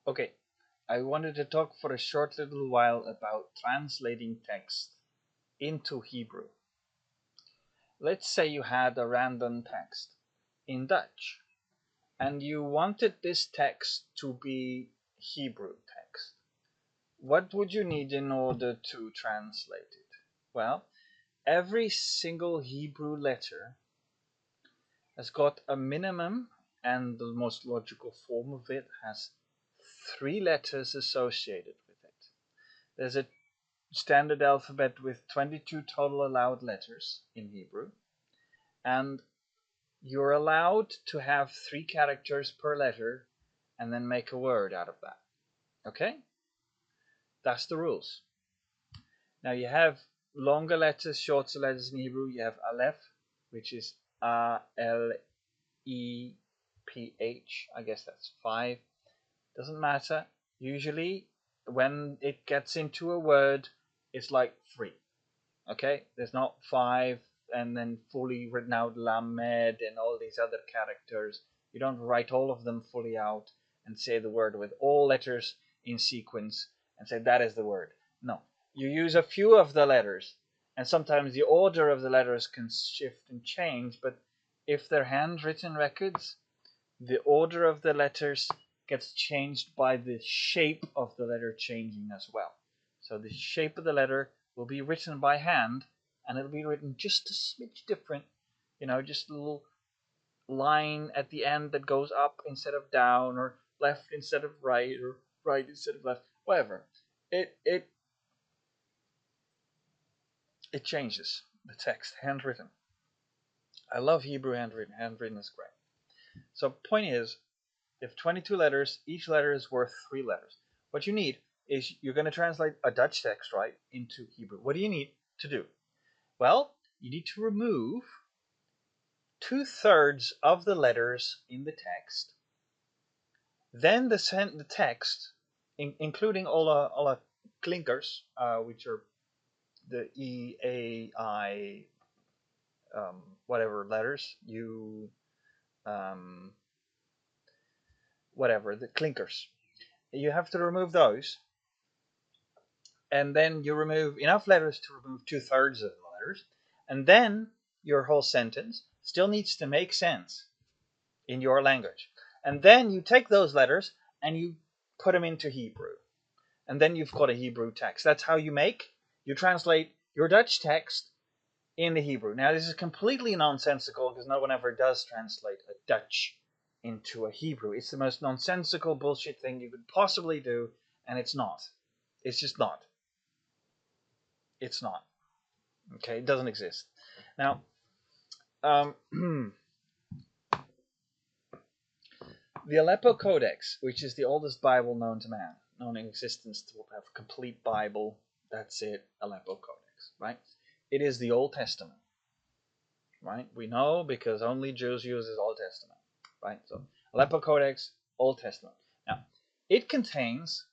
Okay, I wanted to talk for a short little while about translating text into Hebrew. Let's say you had a random text in Dutch and you wanted this text to be Hebrew text. What would you need in order to translate it? Well, every single Hebrew letter has got a minimum, and the most logical form of it has 3 letters associated with it. There's a standard alphabet with 22 total allowed letters in Hebrew, and you're allowed to have 3 characters per letter and then make a word out of that. Okay? That's the rules. Now you have longer letters, shorter letters in Hebrew. You have Aleph, which is A-L-E-P-H. I guess that's 5. Doesn't matter. Usually, when it gets into a word, it's like 3. Okay? There's not 5 and then fully written out Lamed and all these other characters. You don't write all of them fully out and say the word with all letters in sequence and say that is the word. No. You use a few of the letters, and sometimes the order of the letters can shift and change, but if they're handwritten records, the order of the letters gets changed by the shape of the letter changing as well. So the shape of the letter will be written by hand, and it'll be written just a smidge different, just a little line at the end that goes up instead of down, or left instead of right, or right instead of left, whatever. It changes the text, handwritten. I love Hebrew handwritten. Handwritten is great. So point is, you have 22 letters. Each letter is worth 3 letters. What you need is you're going to translate a Dutch text, right, into Hebrew. What do you need to do? Well, you need to remove 2/3 of the letters in the text. Then the text, including all the clinkers, which are the E, A, I, whatever letters, U, whatever, the clinkers. You have to remove those, and then you remove enough letters to remove 2/3 of the letters, and then your whole sentence still needs to make sense in your language. And then you take those letters and you put them into Hebrew, and then you've got a Hebrew text. That's how you translate your Dutch text into Hebrew. Now, this is completely nonsensical because no one ever does translate a Dutch into a Hebrew. It's the most nonsensical bullshit thing you could possibly do, and it's not. It's just not. It's not. Okay, it doesn't exist. Now, the Aleppo Codex, which is the oldest Bible known to man, known in existence to have a complete Bible, that's it, Aleppo Codex, right? It is the Old Testament, right? We know because only Jews use the Old Testament, right? So Aleppo Codex, Old Testament. Now, it contains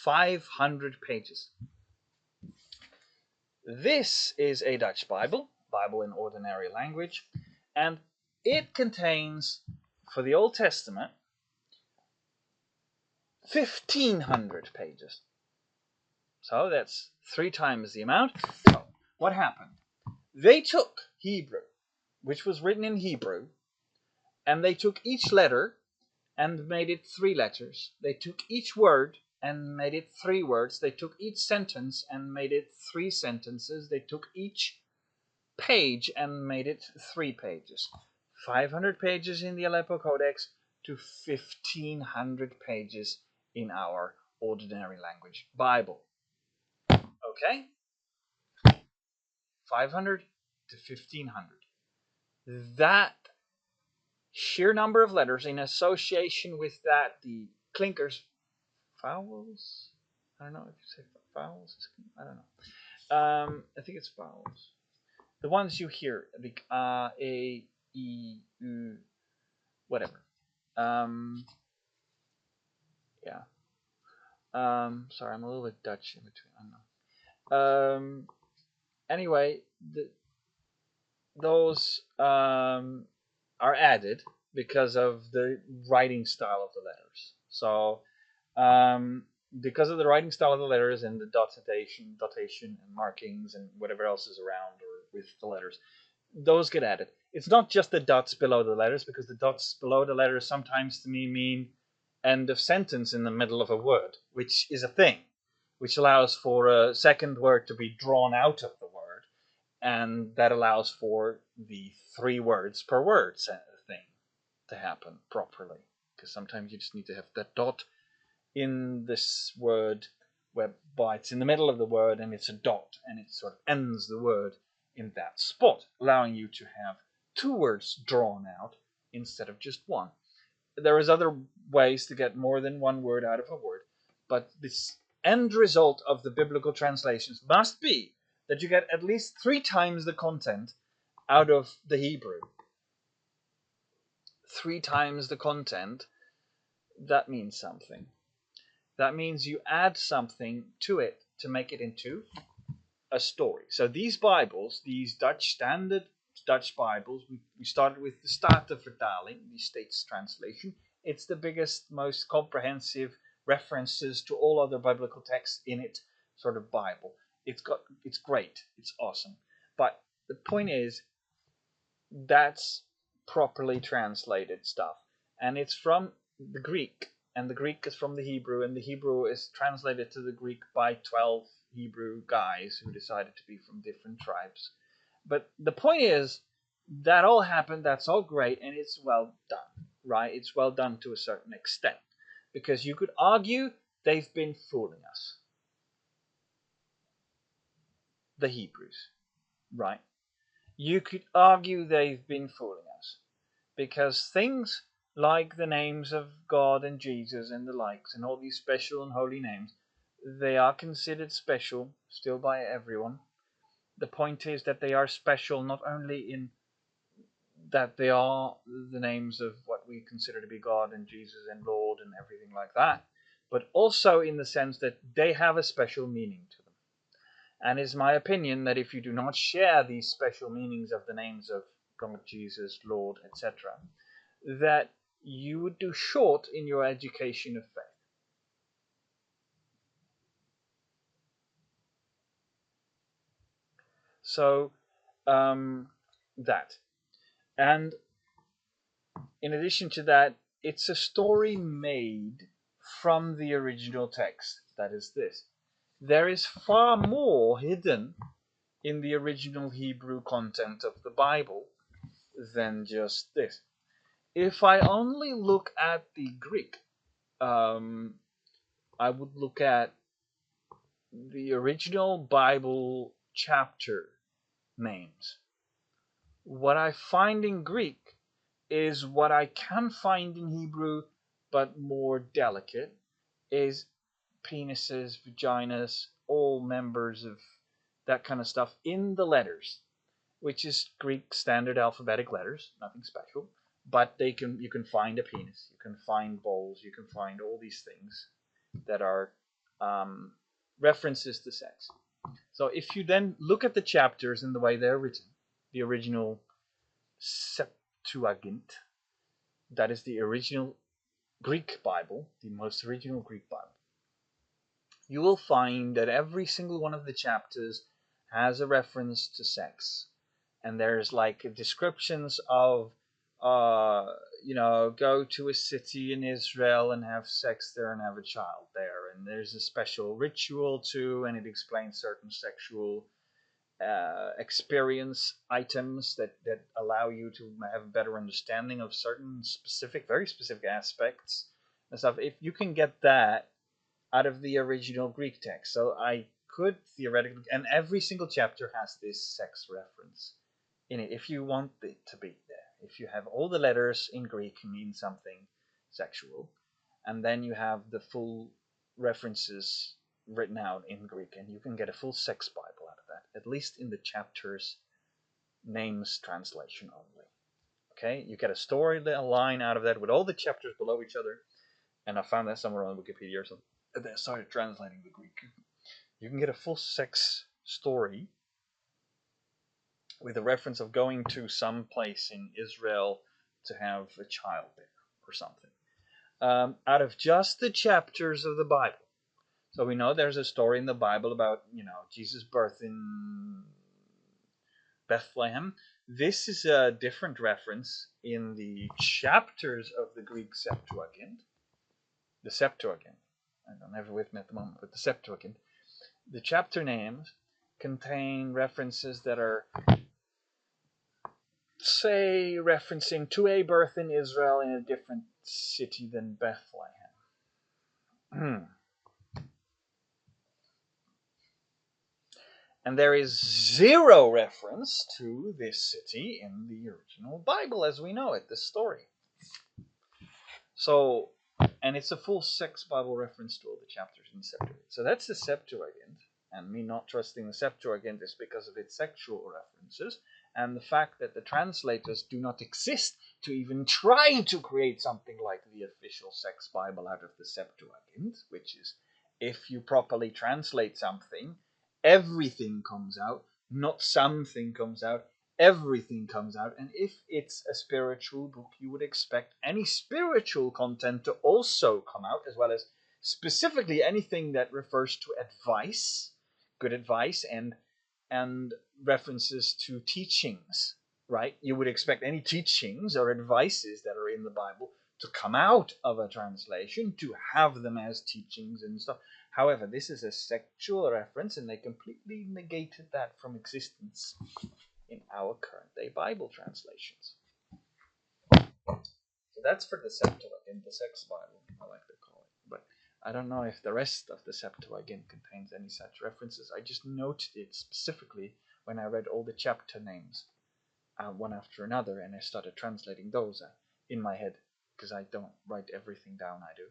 500 pages. This is a Dutch Bible in ordinary language, and it contains, for the Old Testament, 1,500 pages. So that's 3 times the amount. So what happened? They took Hebrew, which was written in Hebrew, and they took each letter and made it 3 letters. They took each word and made it 3 words. They took each sentence and made it 3 sentences. They took each page and made it 3 pages. 500 pages in the Aleppo Codex to 1,500 pages in our ordinary language Bible. Okay? 500 to 1,500. That sheer number of letters in association with that, the clinkers, vowels? I don't know if you say vowels. I don't know. I think it's vowels. The ones you hear, like A, E, U, whatever. Yeah. Sorry, I'm a little bit Dutch in between. I don't know. Anyway, those are added because of the writing style of the letters. So um, because of the writing style of the letters and the dotation and markings and whatever else is around or with the letters, those get added. It's not just the dots below the letters, because the dots below the letters sometimes to me mean end of sentence in the middle of a word, which is a thing, which allows for a second word to be drawn out of the word, and that allows for the 3 words per word thing to happen properly. Because sometimes you just need to have that dot in this word whereby it's in the middle of the word and it's a dot and it sort of ends the word in that spot, allowing you to have 2 words drawn out instead of just one. There is other ways to get more than 1 word out of a word, but this end result of the biblical translations must be that you get at least 3 times the content out of the Hebrew. 3 times the content, that means something. That means you add something to it to make it into a story. So these Bibles, these standard Dutch Bibles, we started with the Statenvertaling, the States translation. It's the biggest, most comprehensive references to all other biblical texts in it sort of Bible. It's great, it's awesome. But the point is, that's properly translated stuff, and it's from the Greek, and the Greek is from the Hebrew, and the Hebrew is translated to the Greek by 12 Hebrew guys who decided to be from different tribes. But the point is, that all happened, that's all great, and it's well done, right? It's well done to a certain extent, because you could argue they've been fooling us, the Hebrews, right? You could argue they've been fooling us, because things like the names of God and Jesus and the likes, and all these special and holy names, they are considered special still by everyone. The point is that they are special not only in that they are the names of what we consider to be God and Jesus and Lord and everything like that, but also in the sense that they have a special meaning to them. And it's my opinion that if you do not share these special meanings of the names of God, Jesus, Lord, etc., that you would do short in your education of faith. So, that. And in addition to that, it's a story made from the original text. That is this. There is far more hidden in the original Hebrew content of the Bible than just this. If I only look at the Greek, I would look at the original Bible chapter names. What I find in Greek is what I can find in Hebrew, but more delicate, is penises, vaginas, all members of that kind of stuff in the letters, which is Greek standard alphabetic letters, nothing special. But you can find a penis, you can find balls, you can find all these things that are references to sex. So if you then look at the chapters in the way they're written, the original Septuagint, that is the original Greek Bible, the most original Greek Bible, you will find that every single one of the chapters has a reference to sex. And there's like descriptions of go to a city in Israel and have sex there and have a child there. And there's a special ritual too, and it explains certain sexual experience items that allow you to have a better understanding of certain specific, very specific aspects and stuff. If you can get that out of the original Greek text, so I could theoretically, and every single chapter has this sex reference in it if you want it to be there. If you have all the letters in Greek mean something sexual, and then you have the full references written out in Greek, and you can get a full sex Bible out of that, at least in the chapters names translation only. Okay, you get a story line out of that with all the chapters below each other, and I found that somewhere on Wikipedia or something. And then I started translating the Greek. You can get a full sex story with a reference of going to some place in Israel to have a child there or something. Out of just the chapters of the Bible. So we know there's a story in the Bible about, Jesus' birth in Bethlehem. This is a different reference in the chapters of the Greek Septuagint. The Septuagint. I don't have it with me at the moment, but the Septuagint. The chapter names contain references that are, say, referencing to a birth in Israel in a different city than Bethlehem. And there is zero reference to this city in the original Bible as we know it, this story. So, and it's a full 6 Bible reference to all the chapters in the Septuagint. So that's the Septuagint. And me not trusting the Septuagint is because of its sexual references and the fact that the translators do not exist to even try to create something like the official sex Bible out of the Septuagint, which is, if you properly translate something, everything comes out, not something comes out, everything comes out. And if it's a spiritual book, you would expect any spiritual content to also come out, as well as specifically anything that refers to advice, good advice, and references to teachings, right? You would expect any teachings or advices that are in the Bible to come out of a translation, to have them as teachings and stuff. However, this is a sexual reference, and they completely negated that from existence in our current day Bible translations. So that's for the Septuagint, the sex Bible, I like to call it. But I don't know if the rest of the Septuagint contains any such references. I just noted it specifically when I read all the chapter names one after another, and I started translating those in my head, because I don't write everything down. I do.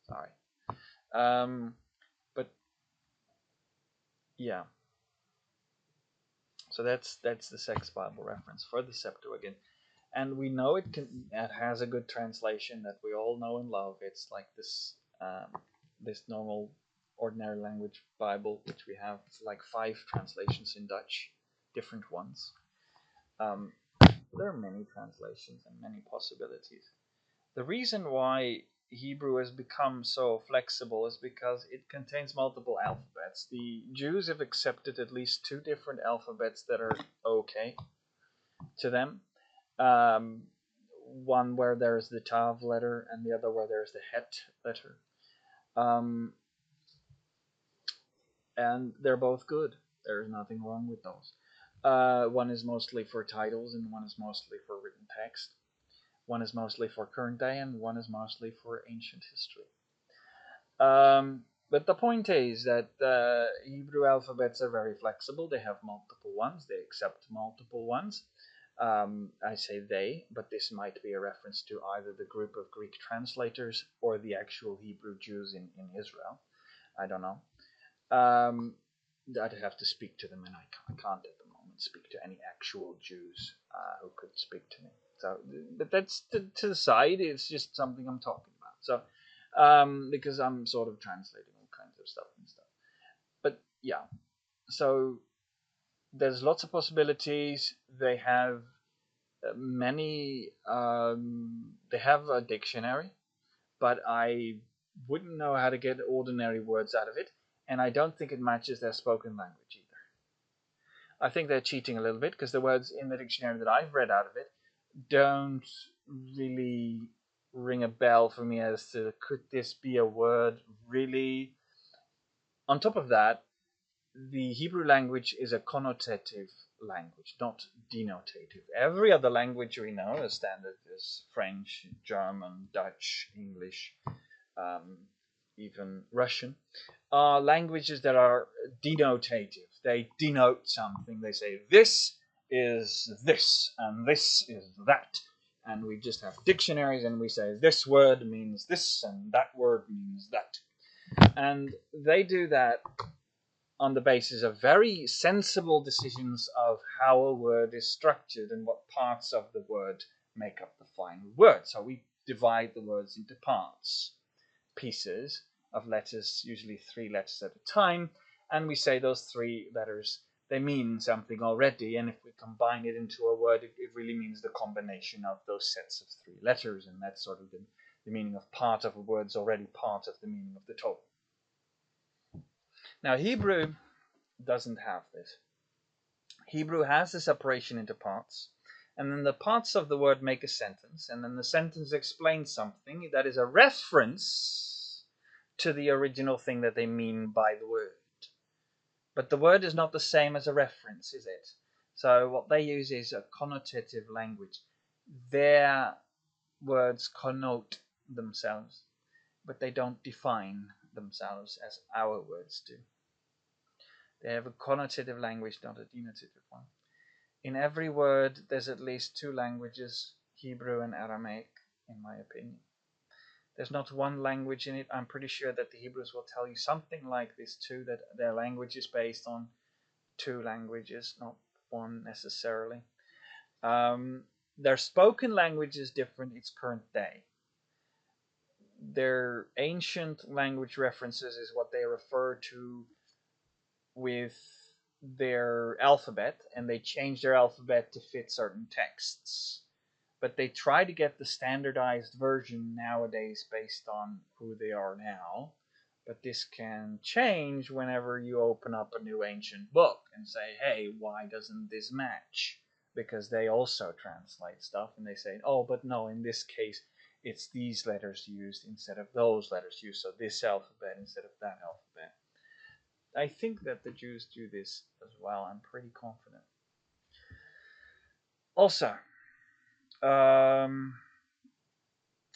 Sorry. But yeah. So that's the sex Bible reference for the Septuagint. And we know it has a good translation that we all know and love. It's like this normal ordinary language Bible, which we have like 5 translations in Dutch, different ones. There are many translations and many possibilities. The reason why Hebrew has become so flexible is because it contains multiple alphabets. The Jews have accepted at least 2 different alphabets that are okay to them. One where there's the Tav letter and the other where there's the Het letter. And they're both good. There's nothing wrong with those. One is mostly for titles and one is mostly for written text. One is mostly for current day and one is mostly for ancient history. But the point is that Hebrew alphabets are very flexible. They have multiple ones. They accept multiple ones. I say they, but this might be a reference to either the group of Greek translators or the actual Hebrew Jews in Israel. I don't know. I'd have to speak to them, and I can't at the moment speak to any actual Jews who could speak to me. So, but that's to the side. It's just something I'm talking about. So, because I'm sort of translating all kinds of stuff and stuff. But yeah, so there's lots of possibilities. They have many. They have a dictionary, but I wouldn't know how to get ordinary words out of it, and I don't think it matches their spoken language either. I think they're cheating a little bit because the words in the dictionary that I've read out of it don't really ring a bell for me as to could this be a word really. On top of that, the Hebrew language is a connotative language, not denotative. Every other language we know as standard is French, German, Dutch, English, even Russian, are languages that are denotative. They denote something. They say this is this and this is that. And we just have dictionaries and we say this word means this and that word means that. And they do that on the basis of very sensible decisions of how a word is structured and what parts of the word make up the final word. So we divide the words into parts, pieces of letters, usually 3 letters at a time, and we say those 3 letters they mean something already, and if we combine it into a word, it really means the combination of those sets of three letters, and that's sort of the meaning of part of a word is already part of the meaning of the total. Now, Hebrew doesn't have this. Hebrew has the separation into parts, and then the parts of the word make a sentence, and then the sentence explains something that is a reference to the original thing that they mean by the word. But the word is not the same as a reference, is it? So what they use is a connotative language. Their words connote themselves, but they don't define themselves as our words do. They have a connotative language, not a denotative one. In every word, there's at least two languages, Hebrew and Aramaic, in my opinion. There's not one language in it. I'm pretty sure that the Hebrews will tell you something like this too, that their language is based on two languages, not one necessarily. Their spoken language is different, it's current day. Their ancient language references is what they refer to with their alphabet, and they change their alphabet to fit certain texts. But they try to get the standardized version nowadays based on who they are now. But this can change whenever you open up a new ancient book and say, hey, why doesn't this match? Because they also translate stuff and they say, oh, but no, in this case, it's these letters used instead of those letters used, so this alphabet instead of that alphabet. I think that the Jews do this as well. I'm pretty confident. Also,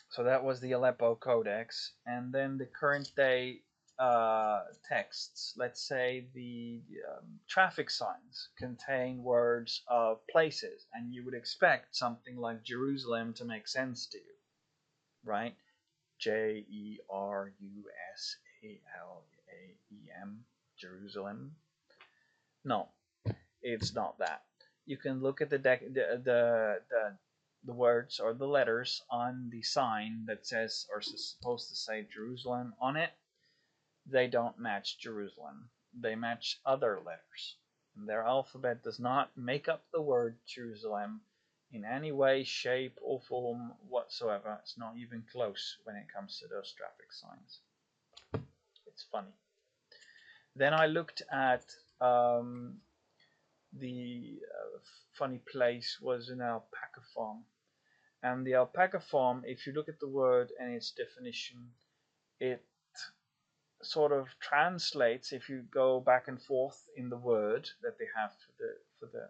so that was the Aleppo Codex, and then the current day texts. Let's say the traffic signs contain words of places, and you would expect something like Jerusalem to make sense to you, right? Jerusalem, Jerusalem. No, it's not that. You can look at the words or the letters on the sign that says or is supposed to say Jerusalem on it. They don't match Jerusalem. They match other letters. And their alphabet does not make up the word Jerusalem in any way, shape, or form whatsoever. It's not even close when it comes to those traffic signs. It's funny. Then I looked at the funny place was an alpaca farm. And the alpaca farm, if you look at the word and its definition, it sort of translates, if you go back and forth in the word that they have for the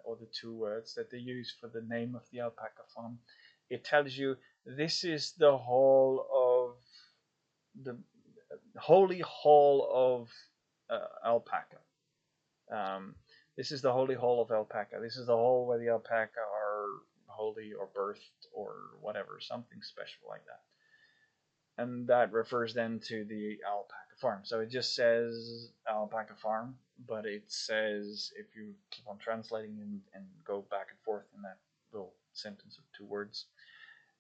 or the two words that they use for the name of the alpaca farm, it tells you this is the hall of the holy hall of alpaca. This is the holy hall of alpaca. This is the hall where the alpaca are holy or birthed or whatever, something special like that. And that refers then to the alpaca farm. So it just says alpaca farm, but it says, if you keep on translating and go back and forth in that little sentence of two words,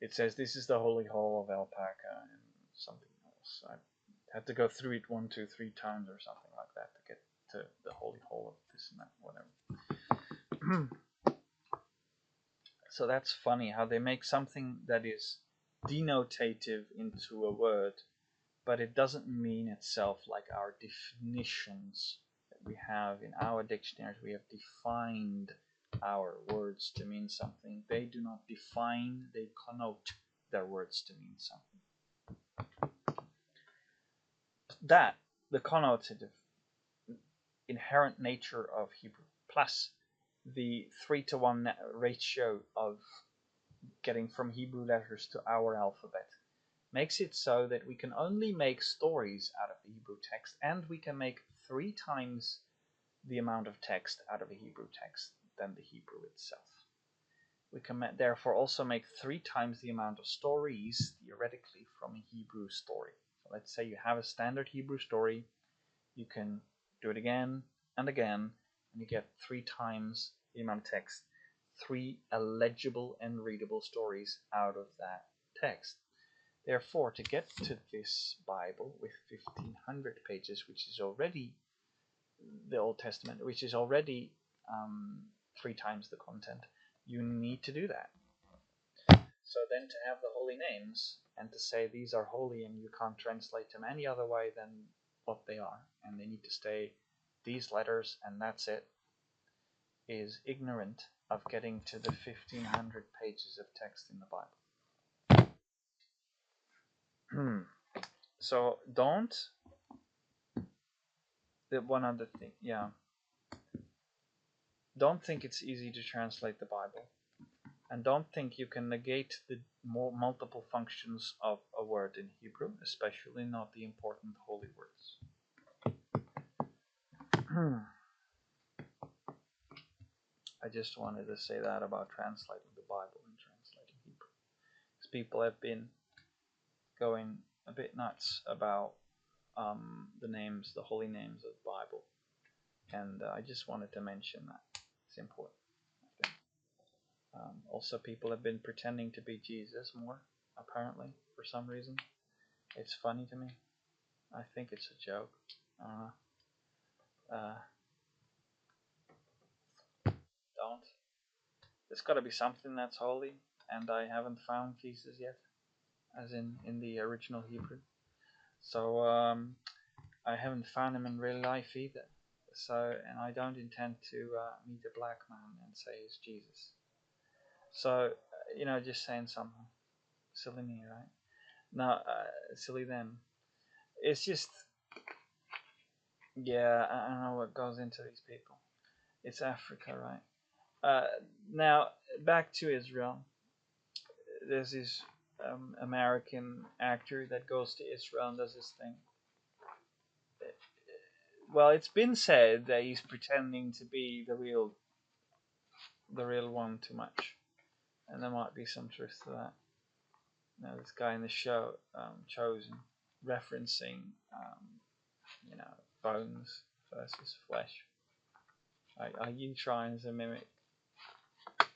it says this is the holy hall of alpaca and something else. I had to go through it 1, 2, 3 times or something like that to get to the holy hall of this and that, whatever. So that's funny how they make something that is denotative into a word, but it doesn't mean itself like our definitions that we have in our dictionaries. We have defined our words to mean something. They do not define, they connote their words to mean something. That, the connotative inherent nature of Hebrew, plus the 3-to-1 ratio of getting from Hebrew letters to our alphabet, makes it so that we can only make stories out of the Hebrew text, and we can make 3 times the amount of text out of a Hebrew text than the Hebrew itself. We can therefore also make 3 times the amount of stories, theoretically, from a Hebrew story. So let's say you have a standard Hebrew story, you can do it again and again, and you get 3 times the amount of text, 3 illegible and readable stories out of that text. Therefore, to get to this Bible with 1,500 pages, which is already the Old Testament, which is already 3 times the content, you need to do that. So then to have the holy names and to say these are holy and you can't translate them any other way than what they are, and they need to stay these letters and that's it, is ignorant of getting to the 1500 pages of text in the Bible. So don't, one other thing, yeah, don't think it's easy to translate the Bible, and don't think you can negate the multiple functions of a word in Hebrew, especially not the important holy words. I just wanted to say that about translating the Bible and translating Hebrew, because people have been going a bit nuts about the names, the holy names of the Bible, and I just wanted to mention that. It's important, I think. Also, people have been pretending to be Jesus more, apparently, for some reason. It's funny to me. I think it's a joke. Don't. There's got to be something that's holy, and I haven't found Jesus yet, as in the original Hebrew. So I haven't found him in real life either. So, and I don't intend to meet a black man and say he's Jesus. So, just saying something. Silly me, right? No, silly them. It's just, yeah, I don't know what goes into these people. It's Africa, right? Now, back to Israel. There's this American actor that goes to Israel and does this thing. Well, it's been said that he's pretending to be the real one too much, and there might be some truth to that. Now, this guy in the show, Chosen, referencing, bones versus flesh. Are you trying to mimic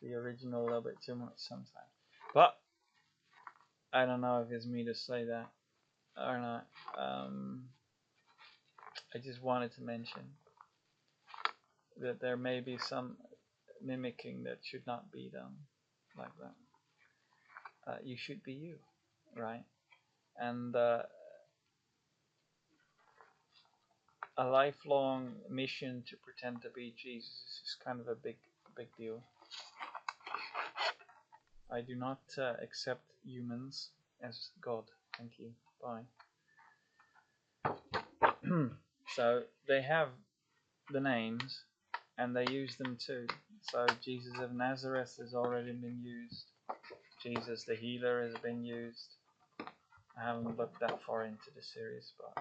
the original a little bit too much sometimes? But I don't know if it's me to say that or not. I just wanted to mention that there may be some mimicking that should not be done like that. You should be you, right? And a lifelong mission to pretend to be Jesus is kind of a big deal. I do not accept humans as God. Thank you. Bye. So they have the names and they use them too. So Jesus of Nazareth has already been used. Jesus the healer has been used. I haven't looked that far into the series, but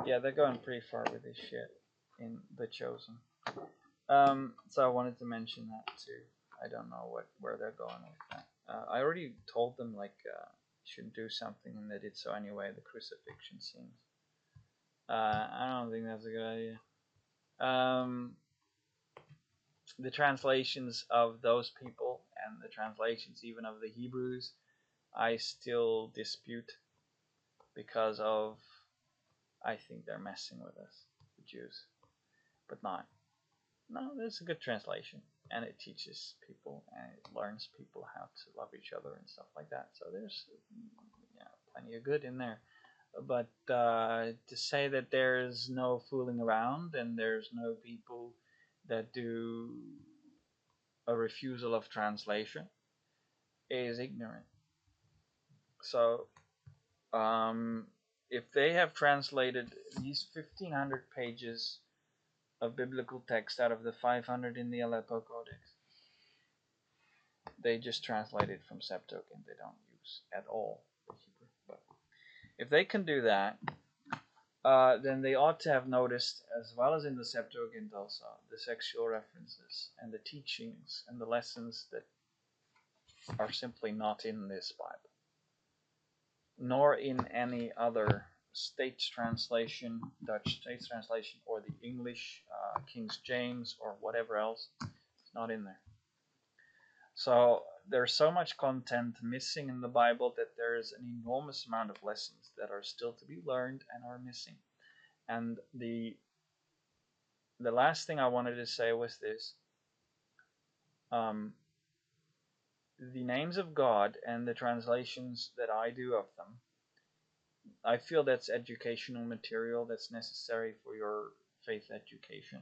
yeah, they're going pretty far with this shit in The Chosen. So I wanted to mention that too. I don't know where they're going with that. I already told them should do something, and they did so anyway. The crucifixion scenes. I don't think that's a good idea. The translations of those people and the translations even of the Hebrews, I still dispute because I think they're messing with us, the Jews. But not. No, there's a good translation, and it teaches people and it learns people how to love each other and stuff like that. So there's plenty of good in there. But to say that there's no fooling around and there's no people that do a refusal of translation is ignorant. So if they have translated these 1500 pages of biblical text out of the 500 in the Aleppo Codex, they just translate it from Septuagint. They don't use at all the Hebrew. But if they can do that, then they ought to have noticed, as well as in the Septuagint also, the sexual references and the teachings and the lessons that are simply not in this Bible, nor in any other States translation, Dutch States translation, or the English King James, or whatever else. It's not in there. So there's so much content missing in the Bible that there is an enormous amount of lessons that are still to be learned and are missing. And the last thing I wanted to say was this: um, the names of God and the translations that I do of them, I feel that's educational material that's necessary for your faith education.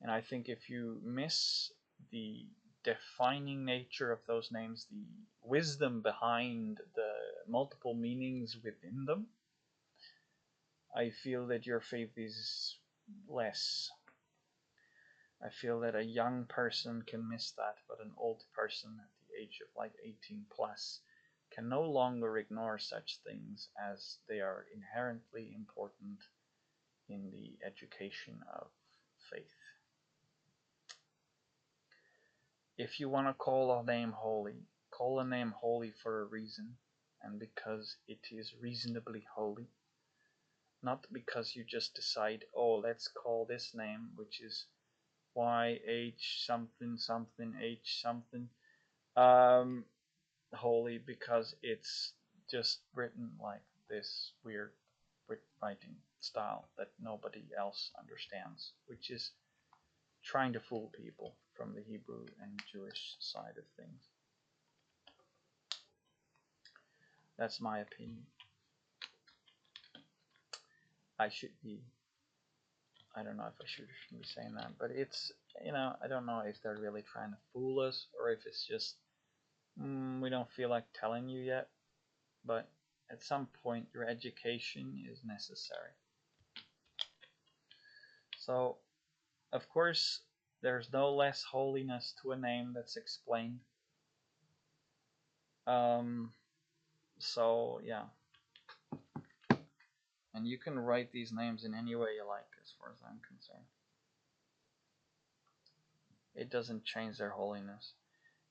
And I think if you miss the defining nature of those names, the wisdom behind the multiple meanings within them, I feel that your faith is less. I feel that a young person can miss that, but an old person at the age of like 18 plus can no longer ignore such things as they are inherently important in the education of faith. If you want to call a name holy, call a name holy for a reason, and because it is reasonably holy, not because you just decide, oh, let's call this name, which is YH something something H something, um, holy because it's just written like this weird writing style that nobody else understands, which is trying to fool people from the Hebrew and Jewish side of things. That's my opinion. I should be, I don't know if I should be saying that, but it's, I don't know if they're really trying to fool us or if it's just, we don't feel like telling you yet. But at some point, your education is necessary. So, of course, there's no less holiness to a name that's explained. So, yeah. And you can write these names in any way you like, as far as I'm concerned. It doesn't change their holiness.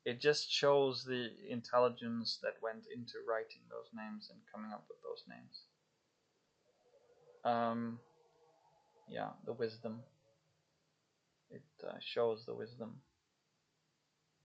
It just shows the intelligence that went into writing those names and coming up with those names. Yeah, the wisdom. It shows the wisdom.